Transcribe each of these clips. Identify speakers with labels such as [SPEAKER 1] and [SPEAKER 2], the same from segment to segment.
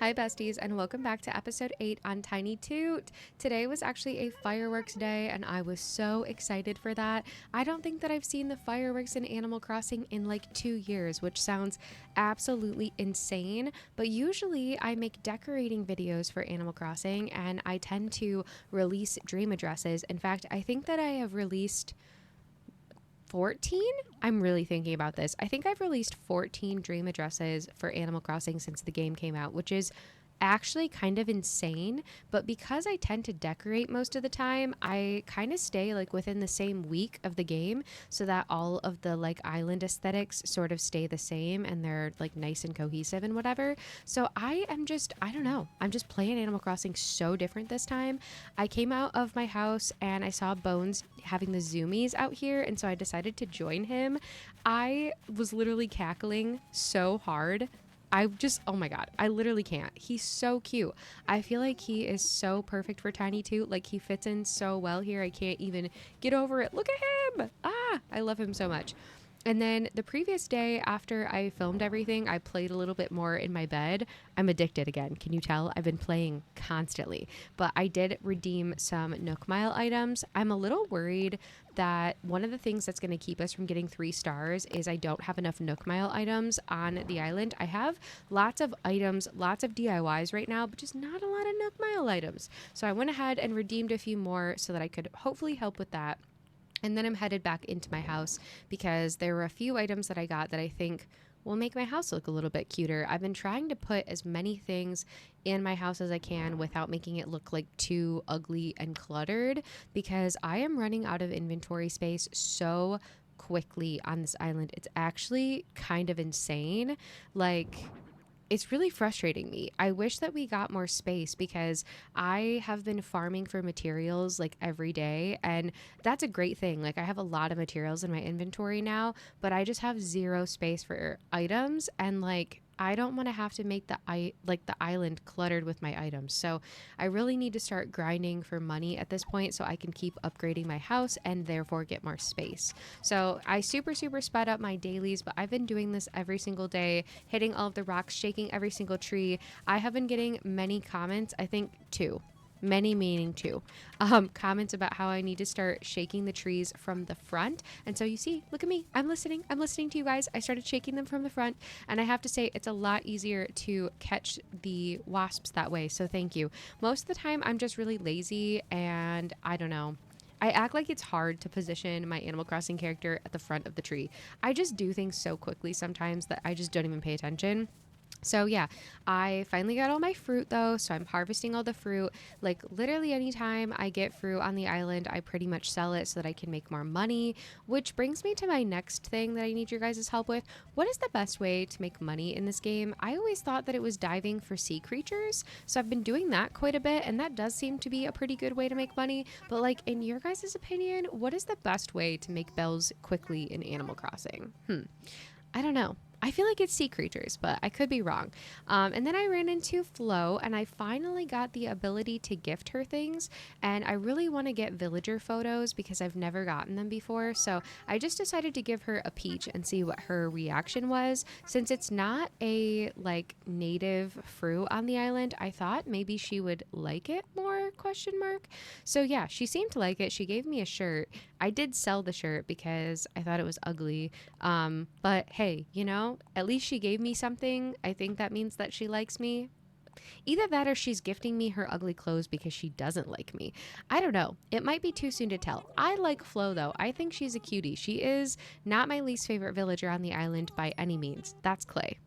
[SPEAKER 1] Hi besties, and welcome back to episode 8 on Tiny Toot. Today was actually a fireworks day and I was so excited for that. I don't think that I've seen the fireworks in Animal Crossing in like 2 years, which sounds absolutely insane, but usually I make decorating videos for Animal Crossing and I tend to release dream addresses. In fact, I think that I have released 14? I'm really thinking about this. I think I've released 14 dream addresses for Animal Crossing since the game came out, which is actually kind of insane. But because I tend to decorate most of the time, I kind of stay like within the same week of the game so that all of the like island aesthetics sort of stay the same and they're like nice and cohesive and whatever. So I don't know. I'm just playing Animal Crossing so different this time. I came out of my house and I saw Bones having the zoomies out here, and so I decided to join him. I was literally cackling so hard. Oh my God, I literally can't. He's so cute. I feel like he is so perfect for Tiny Toot. Like he fits in so well here. I can't even get over it. Look at him. I love him so much. And then the previous day after I filmed everything, I played a little bit more in my bed. I'm addicted again. Can you tell? I've been playing constantly. But I did redeem some Nook Mile items. I'm a little worried that one of the things that's going to keep us from getting 3 stars is I don't have enough Nook Mile items on the island. I have lots of items, lots of DIYs right now, but just not a lot of Nook Mile items. So I went ahead and redeemed a few more so that I could hopefully help with that. And then I'm headed back into my house because there were a few items that I got that I think will make my house look a little bit cuter. I've been trying to put as many things in my house as I can without making it look like too ugly and cluttered, because I am running out of inventory space so quickly on this island. It's actually kind of insane. It's really frustrating me. I wish that we got more space because I have been farming for materials like every day, and that's a great thing. Like I have a lot of materials in my inventory now, but I just have zero space for items, and like I don't want to have to make the island cluttered with my items. So I really need to start grinding for money at this point so I can keep upgrading my house and therefore get more space. So I super sped up my dailies, but I've been doing this every single day, hitting all of the rocks, shaking every single tree. I have been getting many comments, I think 2. Many meaning 2 comments about how I need to start shaking the trees from the front. And so you see, look at me, I'm listening to you guys. I started shaking them from the front, and I have to say it's a lot easier to catch the wasps that way, so thank you. Most of the time I'm just really lazy, and I don't know, I act like it's hard to position my Animal Crossing character at the front of the tree. I just do things so quickly sometimes that I just don't even pay attention. So yeah, I finally got all my fruit though, so I'm harvesting all the fruit. Like literally anytime I get fruit on the island, I pretty much sell it so that I can make more money, which brings me to my next thing that I need your guys' help with. What is the best way to make money in this game? I always thought that it was diving for sea creatures, so I've been doing that quite a bit, and that does seem to be a pretty good way to make money. But like, in your guys' opinion, what is the best way to make bells quickly in Animal Crossing? I don't know. I feel like it's sea creatures, but I could be wrong. And then I ran into Flo, and I finally got the ability to gift her things. And I really want to get villager photos because I've never gotten them before. So I just decided to give her a peach and see what her reaction was. Since it's not a like native fruit on the island, I thought maybe she would like it more, question mark. So yeah, she seemed to like it. She gave me a shirt. I did sell the shirt because I thought it was ugly. But hey, you know, at least she gave me something. I think that means that she likes me. Either that or she's gifting me her ugly clothes because she doesn't like me. I don't know. It might be too soon to tell. I like Flo though. I think she's a cutie. She is not my least favorite villager on the island by any means. That's Clay.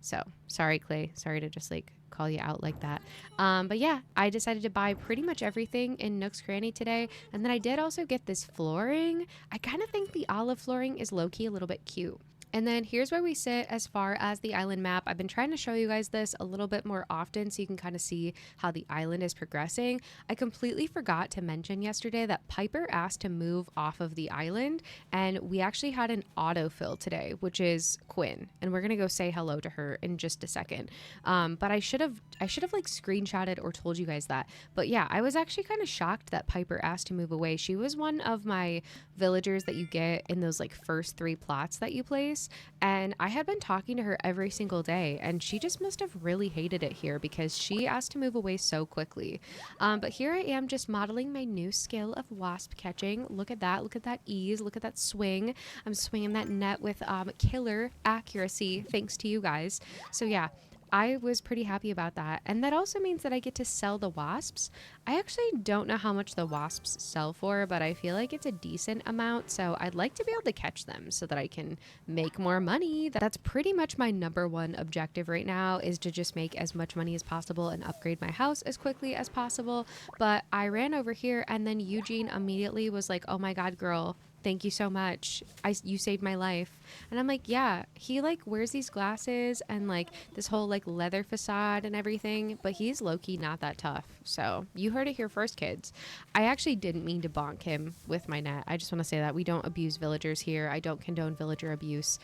[SPEAKER 1] So sorry, Clay. Sorry to just like call you out like that. But yeah, I decided to buy pretty much everything in Nook's Cranny today. And then I did also get this flooring. I kind of think the olive flooring is low-key a little bit cute. And then here's where we sit as far as the island map. I've been trying to show you guys this a little bit more often so you can kind of see how the island is progressing. I completely forgot to mention yesterday that Piper asked to move off of the island, and we actually had an autofill today, which is Quinn, and we're gonna go say hello to her in just a second. But I should have like screenshotted or told you guys that. But yeah, I was actually kind of shocked that Piper asked to move away. She was one of my villagers that you get in those like first 3 plots that you place. nice. And I had been talking to her every single day, and she just must have really hated it here because she asked to move away so quickly. But here I am just modeling my new skill of wasp catching. Look at that. Look at that ease. Look at that swing. I'm swinging that net with killer accuracy thanks to you guys. So yeah, I was pretty happy about that. And that also means that I get to sell the wasps. I actually don't know how much the wasps sell for, but I feel like it's a decent amount. So I'd like to be able to catch them so that I can make more money. That's pretty much my number one objective right now, is to just make as much money as possible and upgrade my house as quickly as possible. But I ran over here and then Eugene immediately was like, "Oh my God, girl, thank you so much. You saved my life." And I'm like, yeah, he like wears these glasses and like this whole like leather facade and everything, but he's low-key not that tough. So you heard it here first, kids. I actually didn't mean to bonk him with my net. I just want to say that we don't abuse villagers here. I don't condone villager abuse.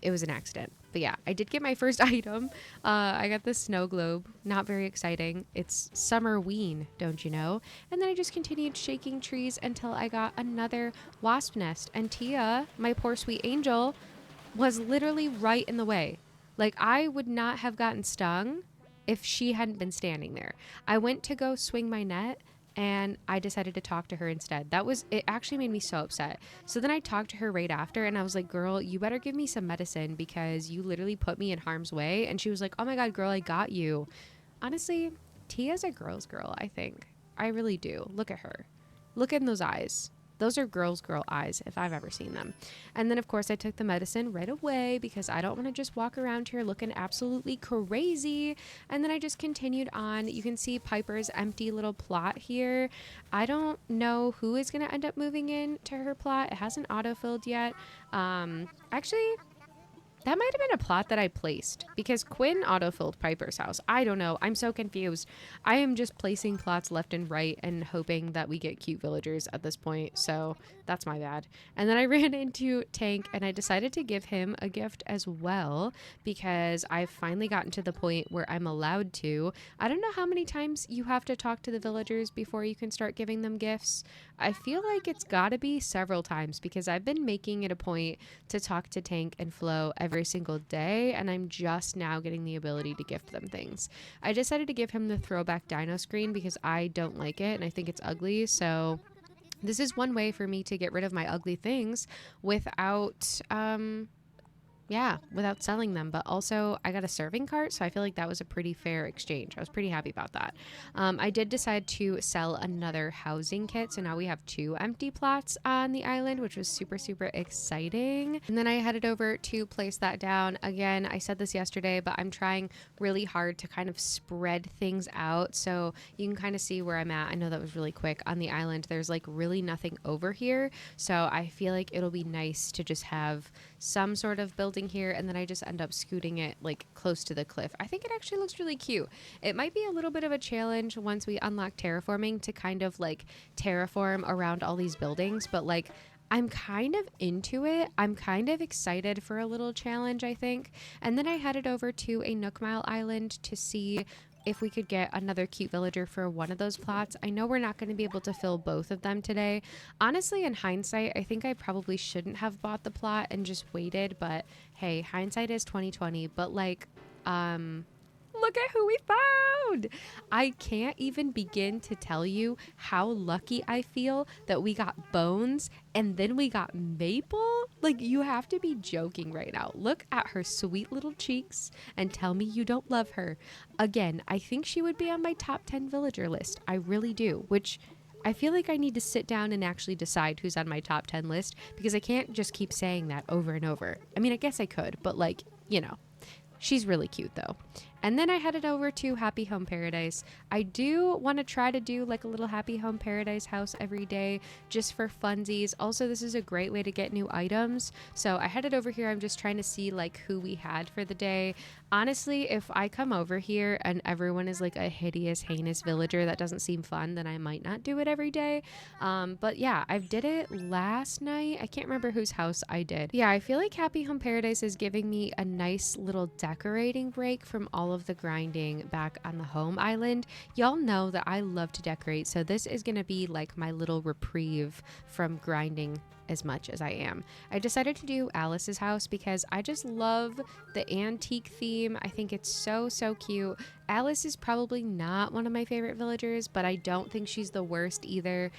[SPEAKER 1] It was an accident. But yeah, I did get my first item. I got this snow globe. Not very exciting. It's Summerween, don't you know? And then I just continued shaking trees until I got another wasp nest. And Tia, my poor sweet angel, was literally right in the way. Like, I would not have gotten stung if she hadn't been standing there. I went to go swing my net and I decided to talk to her instead. It actually made me so upset. So then I talked to her right after and I was like, "Girl, you better give me some medicine because you literally put me in harm's way." And she was like, "Oh my God, girl, I got you." Honestly, Tia's a girl's girl, I think. I really do. Look at her. Look in those eyes. Those are girl eyes if I've ever seen them. And then of course I took the medicine right away because I don't want to just walk around here looking absolutely crazy. And then I just continued on. You can see Piper's empty little plot here. I don't know who is going to end up moving in to her plot. It hasn't autofilled yet. Actually, that might have been a plot that I placed because Quinn autofilled Piper's house. I don't know. I'm so confused. I am just placing plots left and right and hoping that we get cute villagers at this point. So that's my bad. And then I ran into Tank and I decided to give him a gift as well because I've finally gotten to the point where I'm allowed to. I don't know how many times you have to talk to the villagers before you can start giving them gifts. I feel like it's gotta be several times because I've been making it a point to talk to Tank and Flo every single day, and I'm just now getting the ability to gift them things. I decided to give him the throwback dino screen because I don't like it and I think it's ugly, so this is one way for me to get rid of my ugly things without without selling them. But also I got a serving cart, so I feel like that was a pretty fair exchange. I was pretty happy about that. I did decide to sell another housing kit, so now we have 2 empty plots on the island, which was super exciting. And then I headed over to place that down. Again, I said this yesterday, but I'm trying really hard to kind of spread things out so you can kind of see where I'm at. I know that was really quick. On the island there's like really nothing over here, so I feel like it'll be nice to just have some sort of building here, and then I just end up scooting it like close to the cliff. I think it actually looks really cute. It might be a little bit of a challenge once we unlock terraforming to kind of like terraform around all these buildings, but like I'm kind of into it. I'm kind of excited for a little challenge, I think. And then I headed over to a Nook Mile Island to see if we could get another cute villager for one of those plots. I know we're not going to be able to fill both of them today. Honestly, in hindsight, I think I probably shouldn't have bought the plot and just waited, but hey, hindsight is 2020. But like, look at who we found. I can't even begin to tell you how lucky I feel that we got Bones and then we got Maple. Like, you have to be joking right now. Look at her sweet little cheeks and tell me you don't love her. Again, I think she would be on my top 10 villager list. I really do, which I feel like I need to sit down and actually decide who's on my top 10 list because I can't just keep saying that over and over. I mean, I guess I could, but like, you know. She's really cute though. And then I headed over to Happy Home Paradise. I do want to try to do like a little Happy Home Paradise house every day just for funsies. Also, this is a great way to get new items. So I headed over here. I'm just trying to see like who we had for the day. Honestly, if I come over here and everyone is like a hideous, heinous villager that doesn't seem fun, then I might not do it every day. But yeah, I did it last night. I can't remember whose house I did. Yeah, I feel like Happy Home Paradise is giving me a nice little decorating break from all of the grinding back on the home island. Y'all know that I love to decorate, so this is gonna be like my little reprieve from grinding as much as I am. I decided to do Alice's house because I just love the antique theme. I think it's so, so cute. Alice is probably not one of my favorite villagers, but I don't think she's the worst either.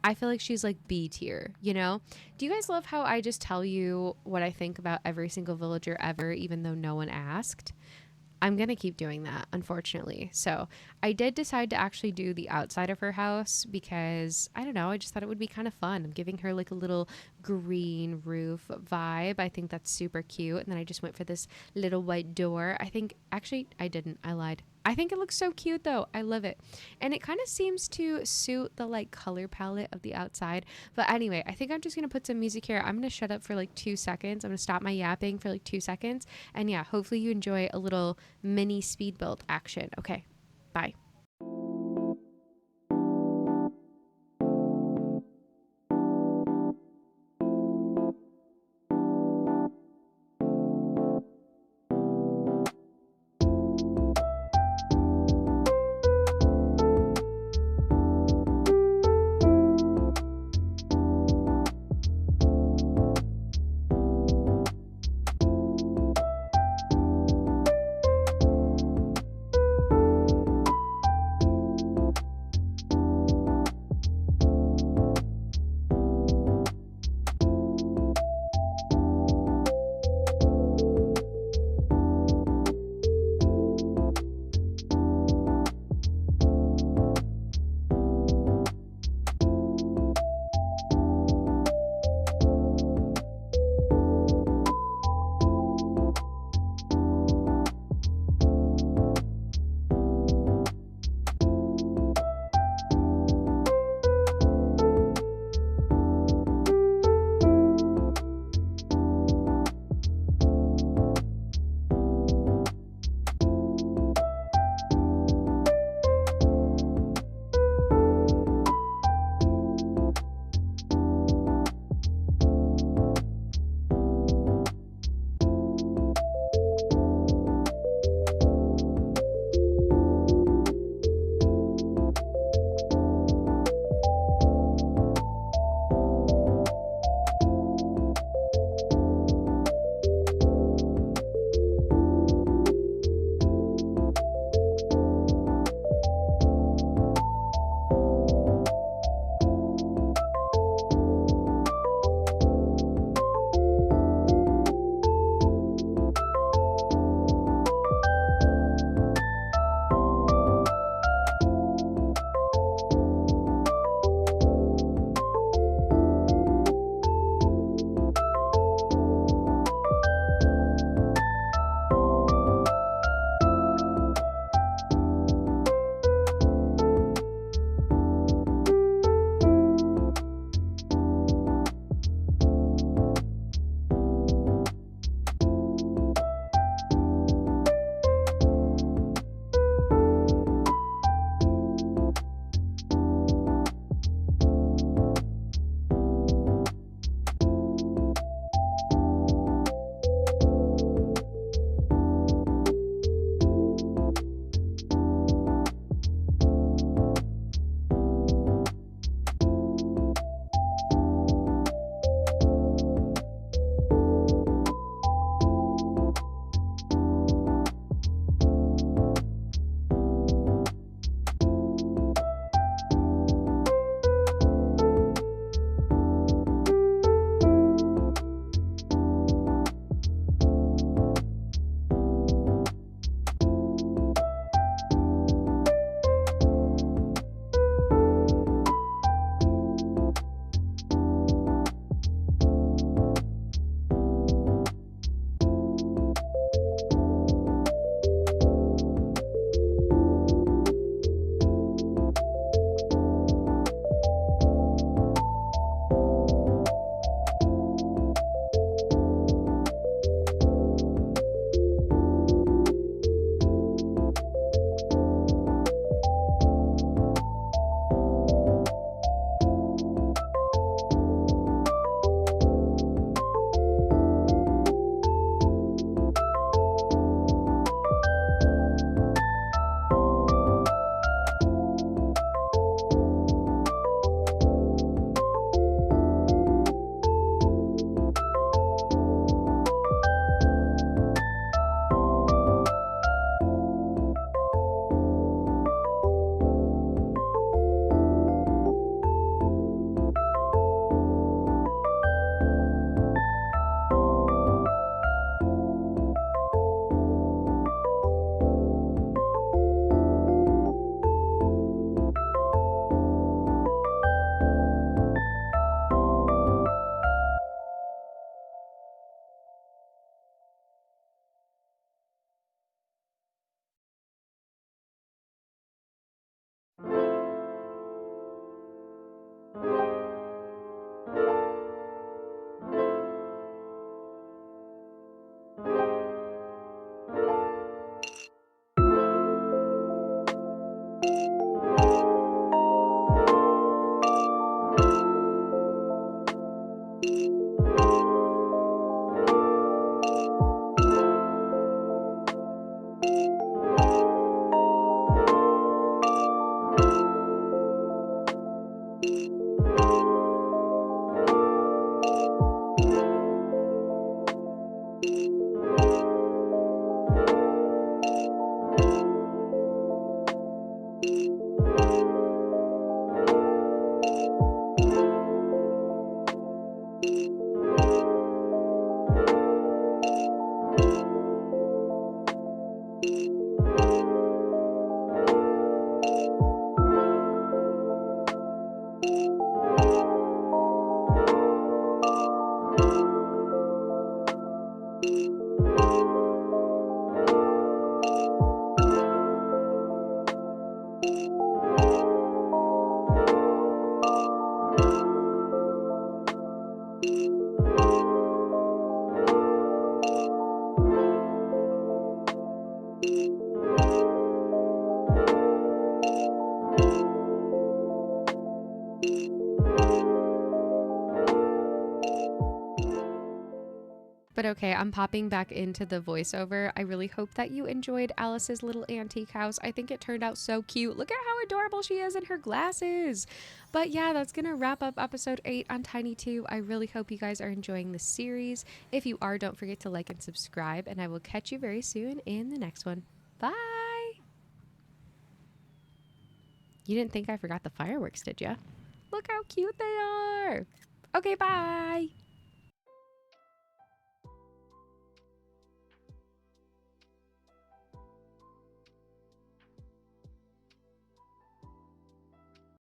[SPEAKER 1] I feel like she's like B tier, you know? Do you guys love how I just tell you what I think about every single villager ever, even though no one asked? I'm going to keep doing that, unfortunately. So I did decide to actually do the outside of her house because, I don't know, I just thought it would be kind of fun. I'm giving her like a little green roof vibe. I think that's super cute. And then I just went for this little white door. I think, actually, I didn't. I lied. I think it looks so cute though. I love it. And it kind of seems to suit the like color palette of the outside. But anyway, I think I'm just going to put some music here. I'm going to shut up for like 2 seconds. I'm going to stop my yapping for like 2 seconds. And yeah, hopefully you enjoy a little mini speed build action. Okay, bye. okay, I'm popping back into the voiceover. I really hope that you enjoyed Alice's little antique house. I think it turned out so cute. Look at how adorable she is in her glasses. But yeah, that's gonna wrap up episode 8 on Tiny 2. I really hope you guys are enjoying this series. If you are, don't forget to like and subscribe, and I will catch you very soon in the next one. Bye! You didn't think I forgot the fireworks, did ya? Look how cute they are! Okay, bye!